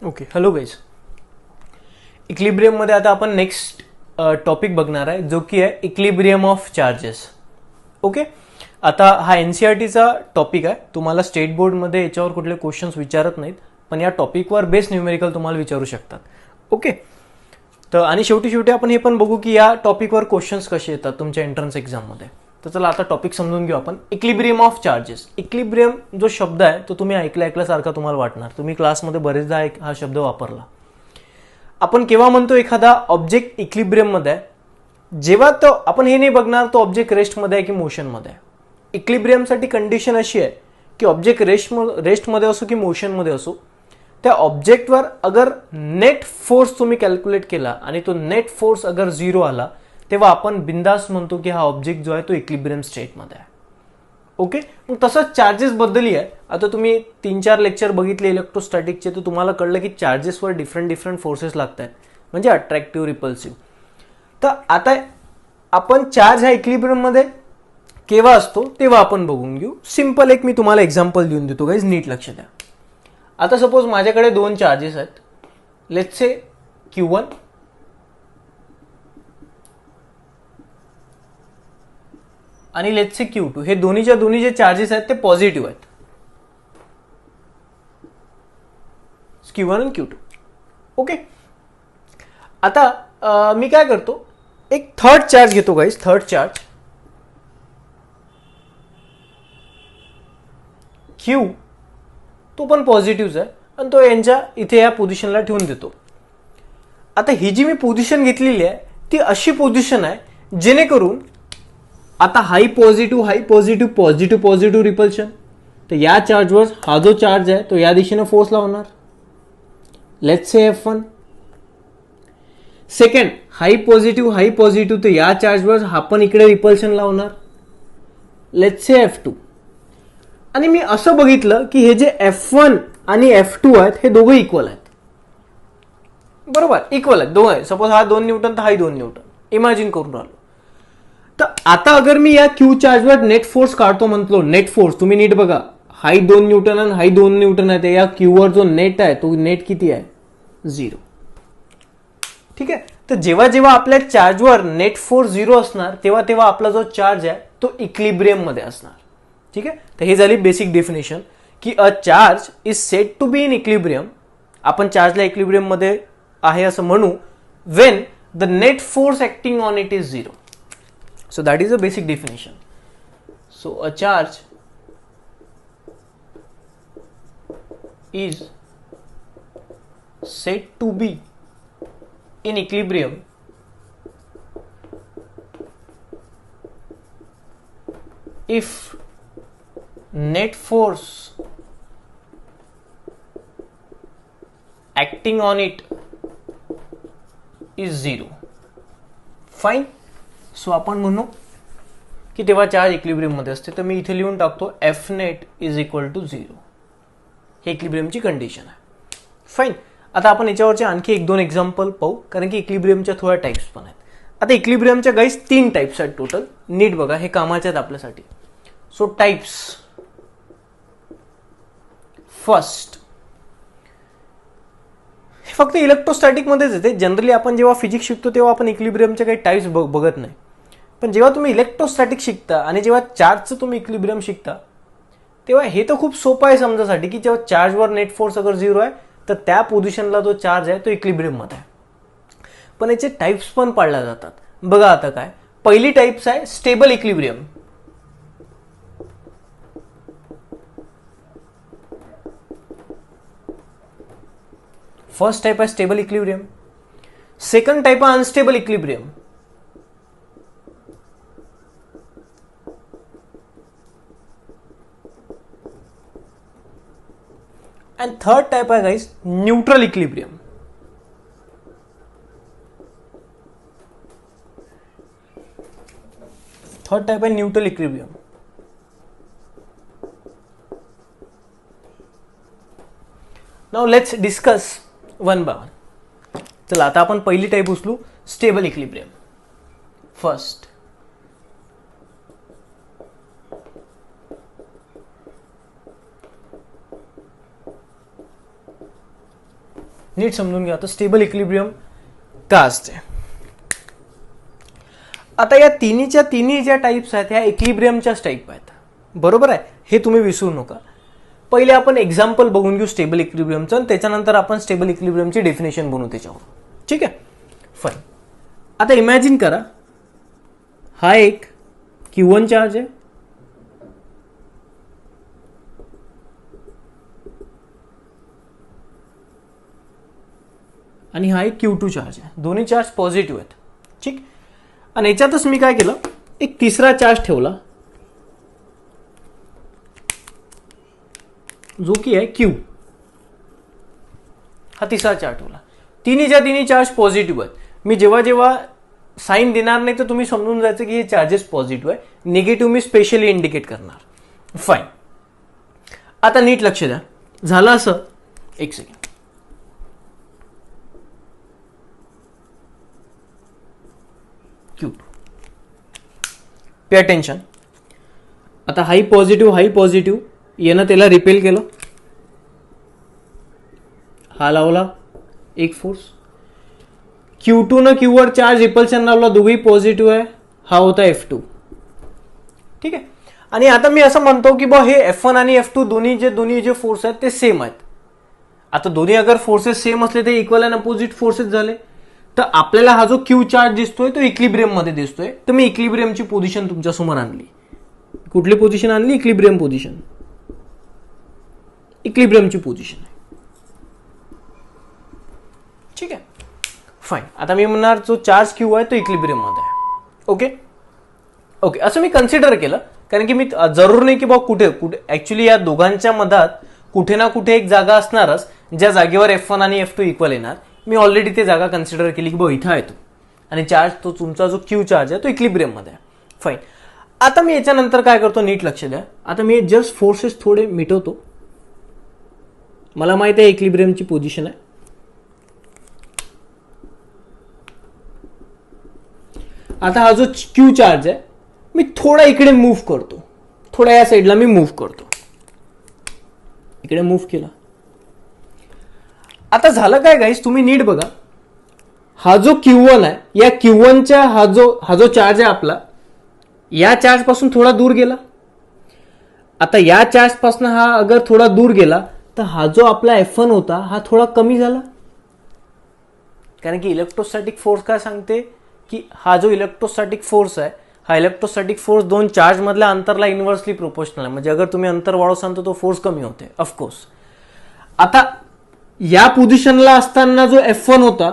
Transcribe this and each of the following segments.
Okay, hello guys. इक्लिब्रियममध्ये आता आपण next topic बघणार आहे, जो की आहे इक्लिब्रियम ऑफ चार्जेस. ओके, आता हा NCERTचा टॉपिक आहे. तुम्हाला स्टेट बोर्डमध्ये याच्यावर कुठले क्वेश्चन्स विचारत नाहीत, पण या टॉपिकवर बेस्ट न्यूमेरिकल तुम्हाला विचारू शकतात. ओके, तर आणि शेवटी आपण हे पण बघू की या टॉपिकवर क्वेश्चन्स कसे येतात तुमच्या एंट्रन्स एक्झाममध्ये. तर चला आता टॉपिक समजून घेऊ आपण. Equilibrium of charges. इक्लिब्रियम जो शब्द आहे तो तुम्ही ऐकल्यासारखा तुम्हाला वाटणार. तुम्ही क्लासमध्ये बरेचदा हा शब्द वापरला. आपण केव्हा म्हणतो एखादा ऑब्जेक्ट इक्लिब्रियममध्ये आहे, जेव्हा तो आपण हे नाही बघणार तो ऑब्जेक्ट रेस्टमध्ये आहे की मोशनमध्ये आहे. इक्लिब्रियमसाठी कंडिशन अशी आहे की ऑब्जेक्ट रेस्टमध्ये असो की मोशनमध्ये असो, त्या ऑब्जेक्टवर अगर नेट फोर्स तुम्ही कॅल्क्युलेट केला आणि तो नेट फोर्स अगर 0 आला, तेव्हा आपण बिंदास म्हणतो की हा ऑब्जेक्ट जो आहे तो इक्लिब्रियम स्टेटमध्ये आहे. ओके, मग तसंच चार्जेस बद्दलही आहे. आता तुम्ही 3-4 लेक्चर बघितले इलेक्ट्रोस्टॅटिकचे, तर तुम्हाला कळलं की चार्जेसवर डिफरंट फोर्सेस लागतात, म्हणजे अट्रॅक्टिव्ह, रिपल्सिव्ह. तर आता आपण चार्ज हा इक्लिब्रियममध्ये केव्हा असतो तेव्हा आपण बघून घेऊ. सिंपल एक मी तुम्हाला एक्झाम्पल देऊन देतो गाईज, नीट लक्ष द्या. आता सपोज माझ्याकडे 2 चार्जेस आहेत, लेट्स से Q1 आणि लेट्स से Q2. हे दोन्ही जे चार्जेस आहेत ते पॉझिटिव्ह आहेत, Q1 आणि Q2. ओके, आता मी काय करतो, एक थर्ड चार्ज घेतो गाईज. थर्ड चार्ज Q, तो पण पॉझिटिव्ह आहे आणि तो यांच्या इथे या पोझिशनला ठेवून देतो. आता ही जी मी पोझिशन घेतलेली आहे ती अशी पोझिशन आहे जेणेकरून आता हाई पॉझिटिव्ह रिपल्शन. तर या चार्जवर हा जो चार्ज आहे तो या दिशेने फोर्स लावणार, let's say F1. Second, high positive, तर या चार्जवर हा पण इकडे रिपल्शन लावणार, लेट्स से F2. आणि मी असं बघितलं की हे जे F1 आणि F2 आहेत हे दोघं इक्वल आहेत. बरोबर, इक्वल आहेत दोघं. सपोज हा 2 न्यूटन तर हाही 2 न्यूटन, इमॅजिन करून राहिलो. तर आता अगर मी या Q चार्जवर नेट फोर्स काढतो म्हटलो, नेट फोर्स तुम्ही नीट बघा, हाई 2 न्यूटन आणि हाई 2 न्यूटन आहे, तर या Qवर जो नेट आहे तो नेट किती आहे? 0. ठीक आहे, तर जेव्हा आपल्या चार्जवर नेट फोर्स 0 असणार तेव्हा आपला जो चार्ज आहे तो इक्लिब्रियम मध्ये असणार. ठीक आहे, तर ही झाली बेसिक डेफिनेशन की a charge is set to be in equilibrium. आपण चार्जला इक्लिब्रियम मध्ये आहे असं म्हणू when the net force acting on it is 0. So that is a basic definition. So a charge is said to be in equilibrium if net force acting on it is 0. Fine. So आपण म्हणू की तेव्हा charge equilibrium मध्ये असते. तर मी इथे लिहून टाकतो F net is equal to 0. हे इक्लिब्रियमची कंडिशन आहे. फाईन. आता आपण याच्यावरचे आणखी 1-2 एक्झाम्पल पाहू, कारण की इक्लिब्रियमच्या थोड्या टाइप्स पण आहेत. आता इक्लिब्रियमच्या गाईज 3 टाइप्स आहेत टोटल. नीट बघा, हे कामाचे आहेत आपल्यासाठी. So types. फर्स्ट, हे फक्त इलेक्ट्रोस्टॅटिक मध्येच येते. जनरली आपण जेव्हा फिजिक्स शिकतो तेव्हा आपण इक्लिब्रियमचे काही टाइप्स बघत नाही. पण जेव्हा तुम्ही इलेक्ट्रोस्टॅटिक शिकता आणि जेव्हा चार्जचं तुम्ही इक्लिब्रियम शिकता तेव्हा हे तर खूप सोपं आहे समजासाठी की जेव्हा चार्जवर नेट फोर्स अगर 0 आहे तर त्या पोझिशनला जो चार्ज आहे तो इक्लिब्रियम मध्ये आहे. पण याचे टाइप्स पण पाडल्या जातात. बघा आता काय, पहिली टाइप्स आहे स्टेबल इक्लिब्रियम. फर्स्ट टाइप आहे स्टेबल इक्लिब्रियम. सेकंड टाइप आहे unstable equilibrium. and third type आहे guys neutral equilibrium. third type आहे neutral equilibrium. now let's discuss one by one. चला आता आपण पहिली टाइप उचलू, स्टेबल इक्लिब्रियम. फर्स्ट, नीट समजून घ्या आता स्टेबल इक्विलिब्रियम का असते. आता या तिन्ही ज्या टाईप्स आहेत ह्या इक्विलिब्रियमच्याच टाईप आहेत, बरोबर आहे, हे तुम्ही विसरू नका. पहिले आपण एक्झाम्पल बघून घेऊ स्टेबल इक्विलिब्रियमचं आणि त्याच्यानंतर आपण स्टेबल इक्विलिब्रियमची डेफिनेशन बनवू त्याच्यावर. ठीक आहे, फाईन. आता इमॅजिन करा हा एक Q1 चार्ज आहे आणि हा एक Q2 चार्ज आहे. दोन्ही चार्ज पॉझिटिव्ह आहेत. ठीक, आणि याच्यातच मी काय केलं, एक तिसरा चार्ज ठेवला जो की आहे Q. हा तिसरा चार्ज ठेवला. तिन्ही चार्ज पॉझिटिव्ह आहेत. मी जेव्हा साईन देणार नाही तर तुम्ही समजून जायचं की हे चार्जेस पॉझिटिव्ह आहे. निगेटिव्ह मी स्पेशली इंडिकेट करणार. फाईन. आता नीट लक्ष द्या. झालं असं, एक सेकंड, Q2. Pay attention. आता हाई पॉझिटिव्ह यानं त्याला रिपेल केलं, हा लावला एक फोर्स. Q2 न Q वर चार्ज रिपल्शन लावला, दोघेही पॉझिटिव्ह आहे, हा होता F2. ठीक आहे, आणि आता मी असं म्हणतो की बा हे F1 आणि F2 दोन्ही जे फोर्स आहेत ते सेम आहेत. आता दोन्ही अगर फोर्सेस सेम असले ते इक्वल अँड अपोजिट फोर्सेस झाले, तर आपल्याला हा जो Q चार्ज दिसतोय तो इक्विलिब्रियम मध्ये दिसतोय. तर मी इक्विलिब्रियमची पोझिशन तुमच्या समोर आणली. कुठली पोझिशन आणली? Equilibrium position. इक्विलिब्रियमची पोझिशन आहे. ठीक आहे, फाईन. आता मी म्हणणार जो चार्ज Q आहे तो इक्विलिब्रियम मध्ये आहे. ओके, असं मी कन्सिडर केलं, कारण की मी जरूर नाही की बा कुठे ऍक्च्युली या दोघांच्या मधात कुठे ना कुठे एक जागा असणारच ज्या जागेवर F1 आणि F2 इक्वल येणार. मी ऑलरेडी ते जागा कन्सिडर केली की बा इथं आहे तो, आणि चार्ज तो तुमचा जो Q चार्ज आहे तो इक्विलिब्रियम मध्ये आहे. फाईन. आता मी याच्यानंतर काय करतो, नीट लक्ष द्या. आता मी जस्ट फोर्सेस थोडे मिटवतो. मला माहित आहे इक्विलिब्रियमची पोझिशन आहे. आता हा जो Q चार्ज आहे मी थोडा इकडे मूव्ह करतो, थोडा या साईडला मी मूव्ह करतो. इकडे मूव्ह केला. आता झालं काय गाईस, तुम्ही नीट बघा. हा जो Q1 आहे, या Q1च्या हा जो चार्ज आहे आपला, या चार्ज पासून थोडा दूर गेला. आता या चार्ज पासून हा अगर थोडा दूर गेला तर हा जो आपला F1 होता हा थोडा कमी झाला. कारण की इलेक्ट्रोस्टॅटिक फोर्स काय सांगते की हा जो इलेक्ट्रोस्टॅटिक फोर्स आहे, हा इलेक्ट्रोस्टॅटिक फोर्स दोन चार्ज मधल्या अंतरला इन्व्हर्सली प्रोपोर्शनल आहे. म्हणजे अगर तुम्ही अंतर वाढवसाल तर तो फोर्स कमी होते ऑफकोर्स. आता या पोझिशनला असताना जो F1 होता,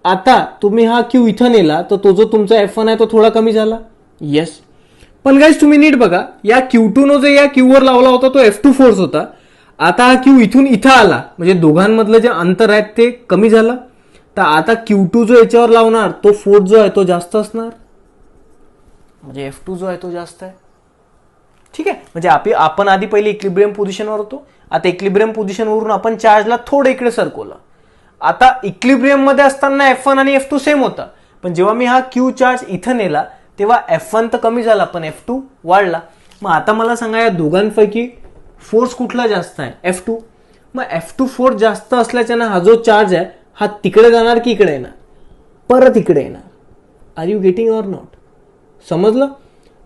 आता तुम्ही हा Q इथं नेला तर तो जो तुमचा F1 आहे तो थोडा कमी झाला. येस, पण गाईज तुम्ही नीट बघा, या Q2 नो जो या Q वर लावला होता तो F2 फोर्स होता. आता हा Q इथून इथं आला, म्हणजे दोघांमधलं जे अंतर आहे ते कमी झालं. तर आता Q2 जो याच्यावर लावणार तो फोर्स जो आहे तो जास्त असणार, म्हणजे F2 जो आहे तो जास्त आहे. ठीक आहे, म्हणजे आपण आधी पहिले इक्विलिब्रियम पोझिशनवर होतो. आता इक्विलिब्रियम पोझिशनवरून आपण चार्जला थोडं इकडे सरकवलं. आता इक्विलिब्रियम मध्ये असताना F1 आणि F2 सेम होता, पण जेव्हा मी हा Q चार्ज इथं नेला तेव्हा F1 तर कमी झाला पण F2 वाढला. मग आता मला सांगा या दोघांपैकी फोर्स कुठला जास्त आहे? F2. मग F2 फोर्स जास्त असल्याच्यानं हा जो चार्ज आहे हा तिकडे जाणार की इकडे येणार? परत इकडे येणार. Are you getting or not? समजलं?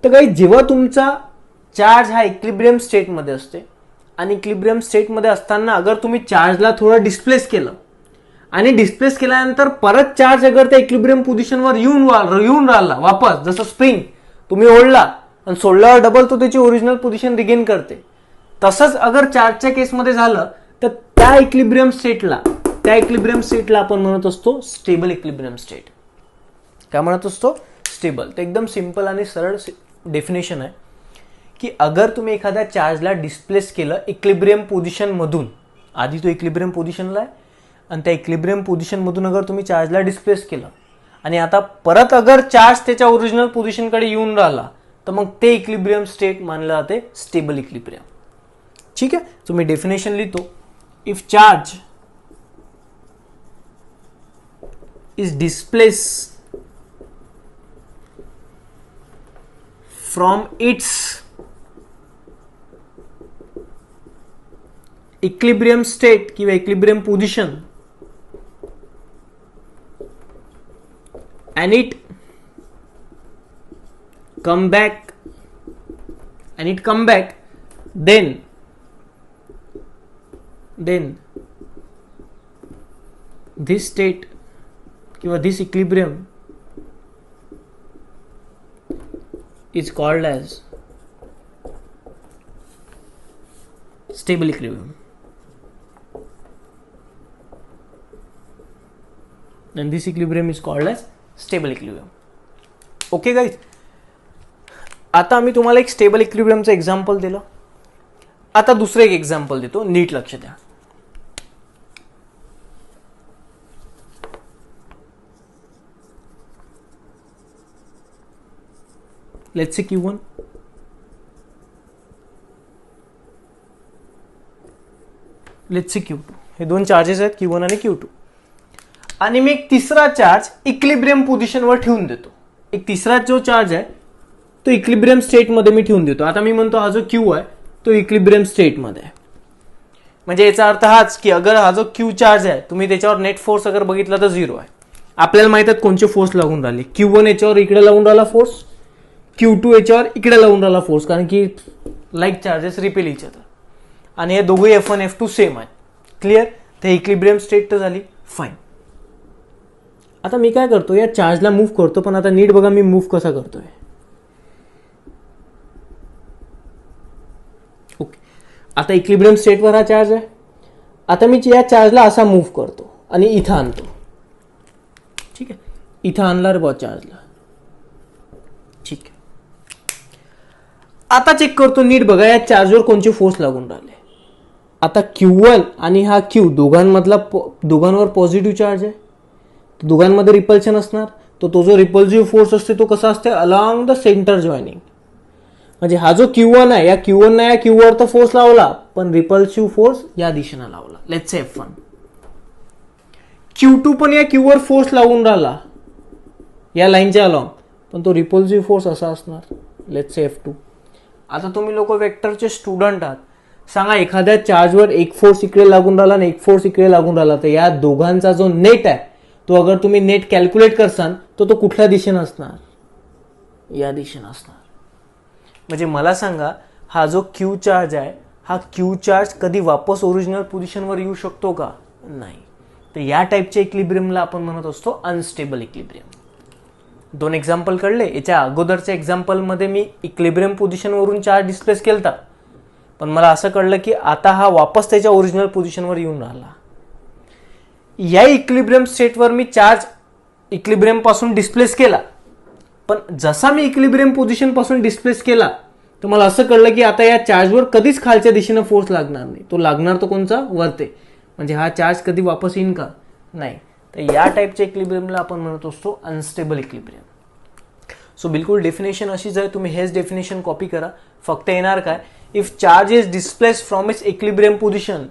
तर काही जेव्हा तुमचा चार्ज हा इक्विलिब्रियम स्टेटमध्ये असते आणि इक्विलिब्रियम स्टेटमध्ये असताना अगर तुम्ही चार्जला थोडं डिस्प्लेस केलं आणि डिस्प्लेस केल्यानंतर परत चार्ज अगर त्या इक्विलिब्रियम पोझिशनवर येऊन राहिला वापस, जसं स्प्रिंग तुम्ही ओढला आणि सोडल्यावर डबल तो त्याची ओरिजिनल पोझिशन रिगेन करते, तसंच अगर चार्जच्या केसमध्ये झालं तर त्या इक्विलिब्रियम स्टेटला आपण म्हणत असतो स्टेबल इक्विलिब्रियम स्टेट. काय म्हणत असतो? स्टेबल. तर एकदम सिंपल आणि सरळ डेफिनेशन आहे की अगर तुम्ही एखाद्या चार्जला डिस्प्लेस केलं इक्विलिब्रियम पोझिशन मधून, आधी तो इक्विलिब्रियम पोझिशनला आहे आणि त्या इक्विलिब्रियम पोझिशन मधून अगर तुम्ही चार्जला डिस्प्लेस केलं आणि आता परत अगर चार्ज त्याच्या ओरिजिनल पोझिशनकडे येऊन राहिला तर मग ते इक्विलिब्रियम स्टेट मानलं जाते स्टेबल इक्विलिब्रियम. ठीक आहे, सो मी डेफिनेशन लिहितो. If charge is displaced from its equilibrium state किंवा equilibrium position and it come back then this state किंवा this equilibrium is called as stable equilibrium. And this equilibrium is called as stable equilibrium. Okay guys, आता आम्ही तुम्हाला एक stable इक्विलिब्रियमचं example दिलं. आता दुसरं एक एक्झाम्पल देतो, नीट लक्ष द्या. Let's say Q1, let's say Q2. हे दोन चार्जेस आहेत, Q1 आणि Q2. आणि मी एक तिसरा चार्ज इक्विलिब्रियम पोझिशनवर ठेवून देतो. एक तिसरा जो चार्ज आहे तो इक्विलिब्रियम स्टेटमध्ये मी ठेवून देतो. आता मी म्हणतो हा जो Q आहे तो इक्विलिब्रियम स्टेटमध्ये आहे. म्हणजे याचा अर्थ हाच की अगर हा जो Q चार्ज आहे तुम्ही त्याच्यावर नेट फोर्स अगर बघितला तर 0 आहे. आपल्याला माहित आहे कोणते फोर्स लागून राहिले. Q1 याच्यावर इकडे लागून राहिला फोर्स, Q2 याच्यावर इकडे लागून राहिला फोर्स, कारण की like charges repel each other. आणि हे दोघे F1 F2 सेम आहे. क्लिअर? ते इक्विलिब्रियम स्टेट तर झाली, फाईन. आता मी काय करतो, या चार्जला मूव्ह करतो, पण आता नीट बघा मी मूव्ह कसा करतोय. ओके, आता इक्विलिब्रियम स्टेटवर हा चार्ज आहे. आता मी या चार्जला असा मूव्ह करतो आणि इथं आणतो. ठीक आहे, इथं आणला रे बॉ चार्जला. ठीक आहे, आता चेक करतो नीट बघा या चार्जवर कोणते फोर्स लागून राहिले. आता Q1 आणि हा Q दोघांवर पॉझिटिव्ह चार्ज आहे. दोघांमध्ये रिपल्शन असणार. तो जो रिपल्सिव्ह फोर्स असते तो कसा असते, अलॉंग द सेंटर जॉईनिंग. म्हणजे हा जो Q1 आहे, या Q1 ने या Q वर तर फोर्स लावला, पण रिपल्सिव्ह फोर्स या दिशेने लावला. Let's say F1. Q2 पण या Q वर फोर्स लावून राहिला या लाईनच्या अलॉंग, पण तो रिपल्सिव्ह फोर्स असा असणार. Let's say F2. आता तुम्ही लोक वेक्टरचे स्टुडंट आहात, सांगा एखाद्या चार्जवर एक फोर्स इकडे लागून राहिला आणि एक फोर्स इकडे लागून राहिला, तर या दोघांचा जो नेट आहे तो अगर तुम्ही नेट कॅल्क्युलेट करसाल तर तो कुठल्या दिशेने असणार, या दिशेने असणार. म्हणजे मला सांगा हा जो Q चार्ज आहे, हा Q चार्ज कधी वापस ओरिजिनल पोझिशनवर येऊ शकतो का? नाही. तर या टाईपच्या इक्विलिब्रियमला आपण म्हणत असतो अनस्टेबल इक्विलिब्रियम. दोन एक्झाम्पल कळले. याच्या अगोदरच्या एक्झाम्पलमध्ये मी इक्विलिब्रियम पोझिशनवरून चार्ज डिस्प्लेस केलता, पण मला असं कळलं की आता हा वापस त्याच्या ओरिजिनल पोझिशनवर येऊन राहिला. या इक्विलिब्रियम स्टेटवर मी चार्ज इक्विलिब्रियम पासून डिस्प्लेस केला, पण जसा मी इक्विलिब्रियम पोझिशन पासून डिस्प्लेस केला तर मला असं कळलं की आता या चार्जवर कधीच खालच्या दिशेने फोर्स लागणार नाही. तो लागणार तो कोणचा, वरते. म्हणजे हा चार्ज कधी वापस येईन का? नाही. तर या टाईपच्या इक्विलिब्रियमला आपण म्हणत असतो अनस्टेबल इक्विलिब्रियम. सो बिलकुल डेफिनेशन अशीच आहे, तुम्ही हेच डेफिनेशन कॉपी करा. फक्त येणार काय, if charge is displaced from its equilibrium position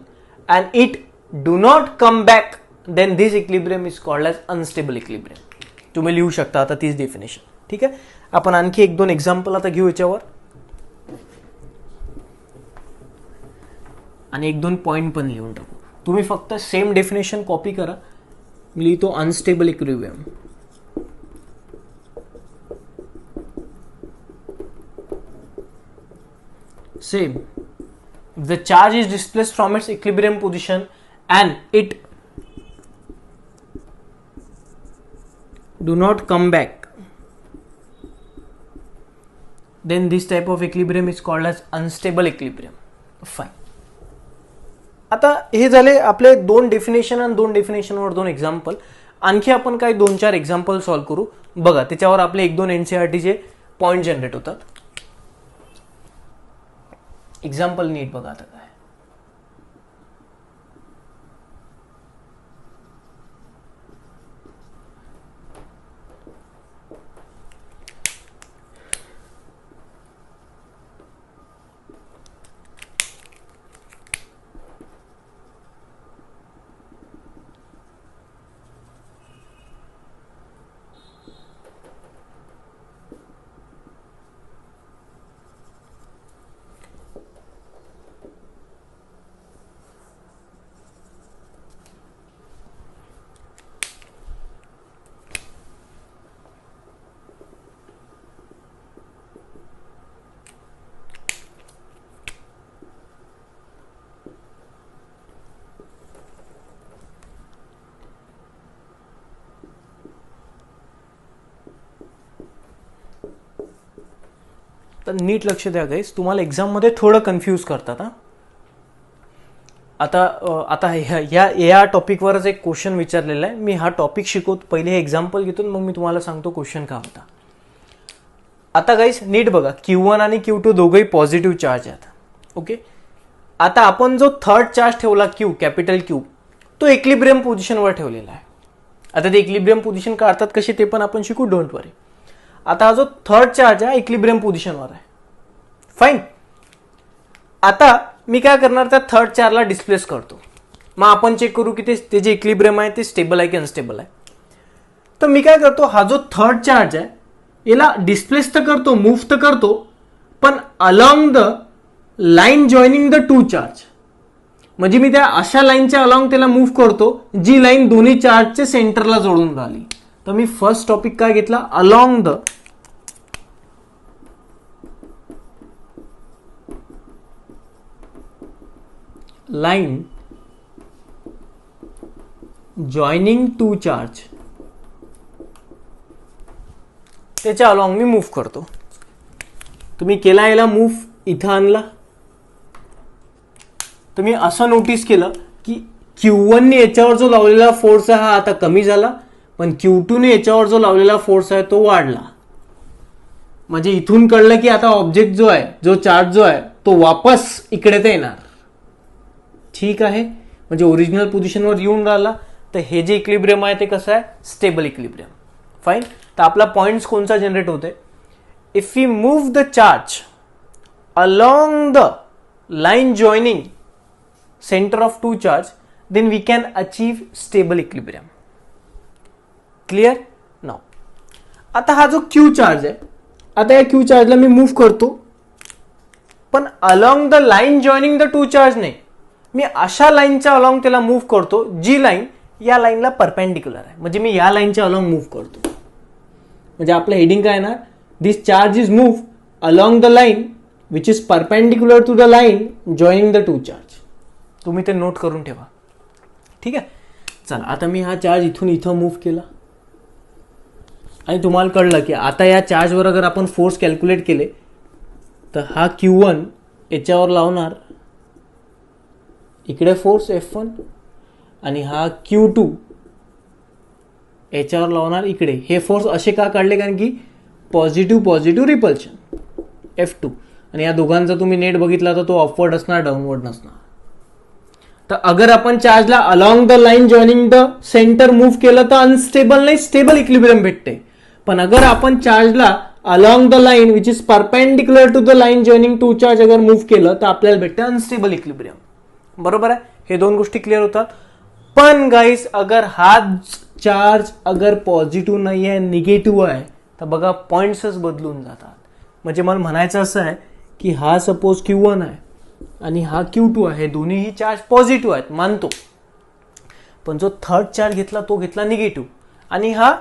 and it do not come back, then this equilibrium is called as unstable equilibrium. तुम्ही लिहू शकता आता तीच डेफिनेशन. ठीक आहे, आपण आणखी एक दोन एक्झाम्पल आता घेऊ याच्यावर आणि एक दोन पॉइंट पण लिहून टाकू. तुम्ही फक्त सेम डेफिनेशन कॉपी करा. मी लिहितो unstable equilibrium. Same, the charge is displaced from its equilibrium position and it do not come back, then this type of equilibrium is called as unstable equilibrium. Fine. आता हे झाले आपले दोन definition आणि दोन डेफिनेशनवर दोन एक्झाम्पल. आणखी आपण काही दोन चार एक्झाम्पल सॉल्व्ह करू. बघा त्याच्यावर आपले एक दोन एनसीईआरटीचे पॉइंट जनरेट होतात. एक्झाम्पल नीट बघा आता काय. तर नीट लक्ष द्या गाईस, तुम्हाला एक्झाममध्ये थोडं कन्फ्यूज करतात हा. आता या टॉपिकवरच एक क्वेश्चन विचारलेला आहे. मी हा टॉपिक शिकवतो, पहिले हे एक्झाम्पल घेतो, मग मी तुम्हाला सांगतो क्वेश्चन का होता. आता गाईस नीट बघा, Q1 आणि Q2 दोघंही पॉझिटिव्ह चार्ज आहेत. ओके, आता आपण जो थर्ड चार्ज ठेवला Q, कॅपिटल Q, तो इक्लिब्रियम पोझिशनवर ठेवलेला आहे. आता ते इक्लिब्रियम पोझिशन काढतात कसे ते पण आपण शिकू, डोंट वरी. आता हा जो थर्ड चार्ज आहे इक्लिब्रियम पोझिशनवर आहे. फाईन. आता मी काय करणार, त्या थर्ड चार्जला डिस्प्लेस करतो. मग आपण चेक करू की ते जे इक्लिब्रियम आहे ते स्टेबल आहे की अनस्टेबल आहे. तर मी काय करतो, हा जो थर्ड चार्ज आहे याला डिस्प्लेस तर करतो, मूव्ह तर करतो, पण along the line joining the two charge. म्हणजे मी त्या अशा लाईनच्या अलॉंग त्याला मूव्ह करतो जी लाईन दोन्ही चार्जच्या सेंटरला जोडून राहिली. तर मी फर्स्ट टॉपिक काय घेतला, along the line joining two charge, त्याच्या अलॉंग मी मूव्ह करतो. तुम्ही केला याला मूव्ह, इथं आणला. तुम्ही असं नोटीस केलं की Q1 ने याच्यावर जो लावलेला फोर्स आहे हा आता कमी झाला, पण Q2 ने याच्यावर जो लावलेला फोर्स आहे तो वाढला. म्हणजे इथून कळलं की आता ऑब्जेक्ट जो आहे, जो चार्ज जो आहे तो वापस इकडे ते येणार. ठीक आहे, म्हणजे ओरिजिनल पोझिशनवर येऊन राहिला. तर हे जे इक्लिब्रियम आहे ते कसं आहे, स्टेबल इक्लिब्रियम. फाईन. तर आपला पॉइंट्स कोणता जनरेट होते, if we move the charge along the line joining center of two charge, then we can achieve stable equilibrium. Clear? Now आता हा जो Q चार्ज आहे, आता या Q चार्जला मी मूव्ह करतो, पण along the line joining the two charge नाही, मी अशा लाईनच्या अलॉंग त्याला मूव्ह करतो जी लाईन या लाईनला परपेंडिक्युलर आहे. म्हणजे मी या लाईनच्या अलॉंग मूव्ह करतो. म्हणजे आपलं हेडिंग काय येणार, this charge is move along the line which is perpendicular to the line joining the two charge. तुम्ही ते नोट करून ठेवा. ठीक आहे, चला आता मी हा चार्ज इथून इथं मूव्ह केला आणि तुम्हाला कळलं की आता या चार्जवर अगर आपण फोर्स कॅल्क्युलेट केले तर हा Q1 याच्यावर लावणार इकडे फोर्स F1 आणि हा Q2 याच्यावर लावणार इकडे. हे फोर्स असे का काढले, कारण की पॉझिटिव्ह रिपल्शन F2, आणि या दोघांचा तुम्ही नेट बघितला तर तो अपवर्ड असणार, डाऊनवर्ड नसणार. तर अगर आपण चार्जला along the line joining the centre move केलं तर अनस्टेबल नाही, स्टेबल इक्विलिब्रियम भेटते. पण अगर आपण चार्जला along the line which is perpendicular to the line joining two charge अगर मूव्ह केलं तर आपल्याला भेटते अनस्टेबल इक्विलिब्रियम. बरोबर आहे, हे दोन गोष्टी क्लिअर होतात. पण गाईस अगर हा चार्ज अगर पॉझिटिव्ह नाही आहे, निगेटिव्ह आहे, तर बघा पॉइंट्सच बदलून जातात. म्हणजे मला म्हणायचं असं आहे की हा सपोज Q1 आहे आणि हा Q2 आहे, दोन्हीही चार्ज पॉझिटिव्ह आहेत मानतो, पण जो थर्ड चार्ज घेतला तो घेतला निगेटिव्ह, आणि हा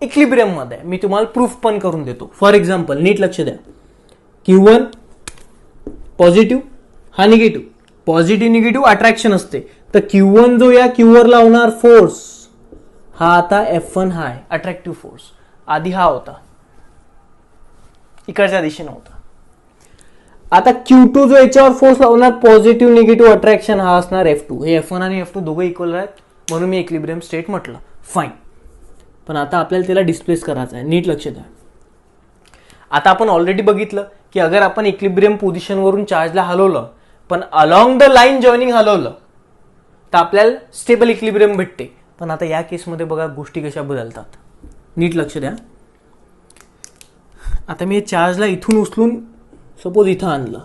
इक्लिब्रियम मध्ये आहे. मी तुम्हाला प्रूफ पण करून देतो. फॉर एक्झाम्पल नीट लक्ष द्या, Q1 पॉझिटिव्ह, हा निगेटिव्ह. पॉझिटिव्ह निगेटिव्ह अट्रॅक्शन असते. तर Q1 जो या Qवर लावणार फोर्स हा आता F1 हा आहे अट्रॅक्टिव्ह फोर्स. आधी हा होता, इकडच्या दिशेने होता. आता Q2 जो याच्यावर फोर्स लावणार पॉझिटिव्ह निगेटिव्ह अट्रॅक्शन हा असणार F2. हे F1 आणि F2 दोघं इक्वल आहेत, म्हणून मी इक्लिब्रियम स्टेट म्हटलं. फाईन. पण आता आपल्याला त्याला डिस्प्लेस करायचं आहे. नीट लक्ष द्या. आता आपण ऑलरेडी बघितलं की अगर आपण इक्लिब्रियम पोझिशनवरून चार्जला हलवलं पण अलॉंग द लाईन जॉईनिंग हलवलं तर आपल्याला स्टेबल इक्लिब्रियम भेटते. पण आता या केसमध्ये बघा गोष्टी कशा बदलतात. नीट लक्ष द्या. आता मी चार्जला इथून उचलून सपोज इथं आणलं,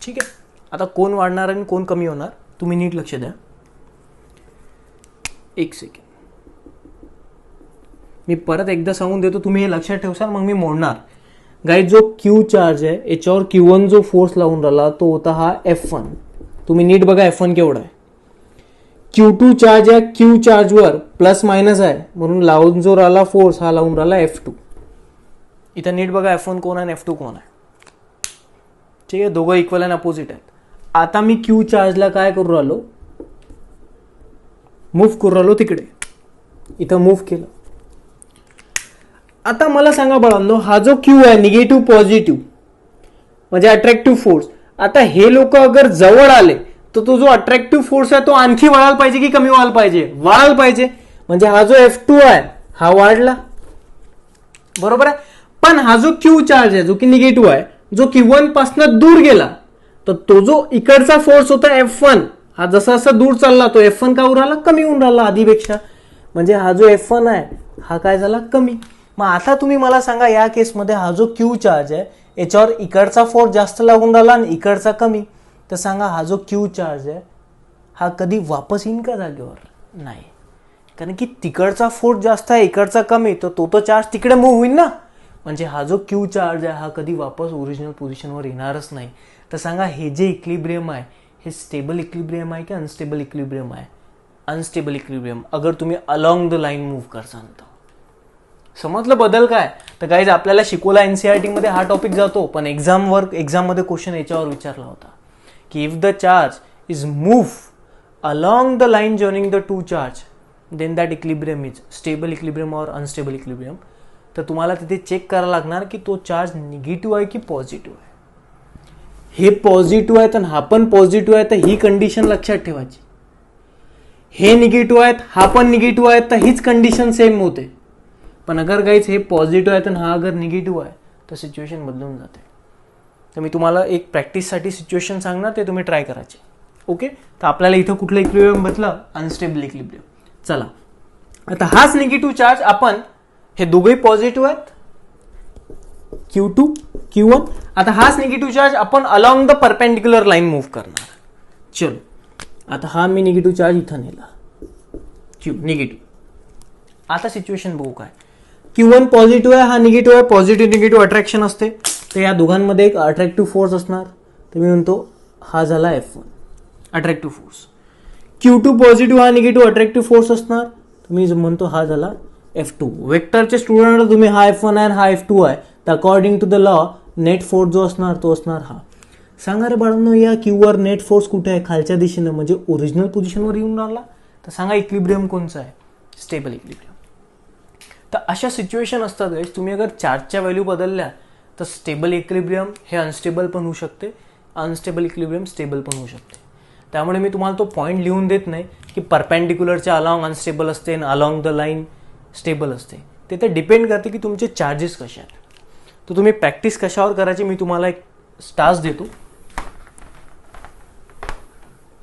ठीक आहे. आता कोण वाढणार आणि कोण कमी होणार तुम्ही नीट लक्ष द्या. एक सेकंड, मी परत एकदा सांगून देतो, तुम्ही हे लक्षात ठेवसाल मग मी मोडणार. गाईज जो Q चार्ज आहे याच्यावर Q1 जो फोर्स लावून राहिला तो होता हा F1. तुम्ही नीट बघा F1 केवढा आहे. Q2 चार्ज आहे Q चार्जवर प्लस मायनस आहे, म्हणून लावून जो राहिला फोर्स हा लावून राहिला F2. इथं नीट बघा F1 कोण आहे, F2 कोण आहे. ठीक आहे, दोघं इक्वल आणि अपोजिट आहेत. आता मी Q चार्जला काय करू राहिलो, मूव्ह करू राहिलो तिकडे, इथं मूव्ह केलं. आता मला सांगा बाळांनो, हा जो क्यू आहे निगेटिव्ह पॉझिटिव्ह म्हणजे अट्रॅक्टिव्ह फोर्स, आता हे लोक अगर जवळ आले तर तो जो अट्रॅक्टिव्ह फोर्स आहे तो आणखी वाढायला पाहिजे की कमी व्हायला पाहिजे? वाढायला पाहिजे. म्हणजे हा जो F2 आहे हा वाढला, बरोबर आहे. पण हा जो क्यू चार्ज आहे जो की निगेटिव्ह आहे, जो Q1 पासून दूर गेला, तर तो जो इकडचा फोर्स होता F1 हा जसा जसा दूर चालला तो F1 का होऊन राहिला? कमी होऊन राहिला आधीपेक्षा. म्हणजे हा जो F1 आहे हा काय झाला? कमी. मग आता तुम्ही मला सांगा, या केसमध्ये हा जो क्यू चार्ज आहे याच्यावर इकडचा फोर्स जास्त लागून राहिला आणि इकडचा कमी, तर सांगा हा जो क्यू चार्ज आहे हा कधी वापस येईन का जागेवर? नाही, कारण की तिकडचा फोर्स जास्त आहे इकडचा कमी, तर तो चार्ज तिकडे मूव्ह होईल ना. म्हणजे हा जो क्यू चार्ज आहे हा कधी वापस ओरिजिनल पोझिशनवर येणारच नाही. तर सांगा हे जे इक्लिब्रियम आहे हे स्टेबल इक्लिब्रियम आहे की अनस्टेबल इक्लिब्रियम आहे? Unstable equilibrium. अगर तुम्ही अलॉंग द लाईन मूव्ह करसान तर. समजलं बदल काय? तर गाईज आपल्याला शिकवला एनसीईआरटी मध्ये हा टॉपिक जातो, पण एक्झाममध्ये क्वेश्चन याच्यावर विचारला होता की if the charge is move along the line joining the two charge then that equilibrium is stable equilibrium or unstable equilibrium. तर तुम्हाला तिथे चेक करायला लागणार की तो चार्ज निगेटिव्ह आहे की पॉझिटिव्ह आहे. हे पॉझिटिव्ह आहे तर हा पण पॉझिटिव्ह आहे, तर ही कंडिशन लक्षात ठेवायची. हे निगेटिव्ह आहेत हा पण निगेटिव्ह आहे, तर हीच कंडिशन सेम होते. पण अगर गाईज हे पॉझिटिव्ह आहे तर हा अगर निगेटिव्ह आहे तर सिच्युएशन बदलून जाते. तर मी तुम्हाला एक प्रॅक्टिससाठी सिच्युएशन सांगणार, ते तुम्ही ट्राय करायचे. ओके, तर आपल्याला इथं कुठलं इक्लिब्रियम बदलं? Unstable equilibrium. चला, आता हाच निगेटिव्ह चार्ज आपण, हे दोघे पॉझिटिव्ह आहेत Q2 Q1, आता हाच निगेटिव्ह चार्ज आपण along the perpendicular line move करणार. चलो, आता हा मी निगेटिव्ह चार्ज इथं नेला Q निगेटिव्ह. आता सिच्युएशन बघू काय. Q1 पॉझिटिव्ह आहे, हा निगेटिव्ह आहे. पॉझिटिव्ह निगेटिव्ह अट्रॅक्शन असते, तर या दोघांमध्ये एक अट्रॅक्टिव्ह फोर्स असणार. तर मी म्हणतो हा झाला F1 attractive force. Q2 positive हा निगेटिव्ह अट्रॅक्टिव्ह फोर्स असणार, तर मी म्हणतो हा झाला F2. वेक्टरचे स्टुडंट तुम्ही हा F1 आहे आणि हा F2 आहे, तर according to the law net force जो असणार तो असणार हा. सांगा रे बाळांनो, या क्यूवर नेट फोर्स कुठे आहे? खालच्या दिशेनं, म्हणजे ओरिजिनल पोझिशनवर येऊन राहिला. तर सांगा इक्लिब्रियम कोणचा आहे? Stable equilibrium. तर अशा सिच्युएशन असतात गाईज, तुम्ही अगर चार्जच्या व्हॅल्यू बदलल्या तर स्टेबल इक्लिब्रियम हे अनस्टेबल पण होऊ शकते, अनस्टेबल इक्लिब्रियम स्टेबल पण होऊ शकते. त्यामुळे मी तुम्हाला तो पॉईंट लिहून देत नाही की परपेंडिक्युलरच्या अलॉंग अनस्टेबल असते आणि अलॉंग द लाईन स्टेबल असते. ते तर डिपेंड करते की तुमचे चार्जेस कसे आहेत. तर तुम्ही प्रॅक्टिस कशावर करायची मी तुम्हाला एक टास्क देतो.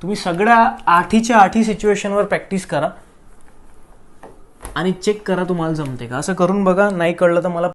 तुम्ही सगळ्या 8च्या 8 सिच्युएशनवर प्रॅक्टिस करा आणि चेक करा तुम्हाला जमते का. असं करून बघा, नाही कळलं तर मला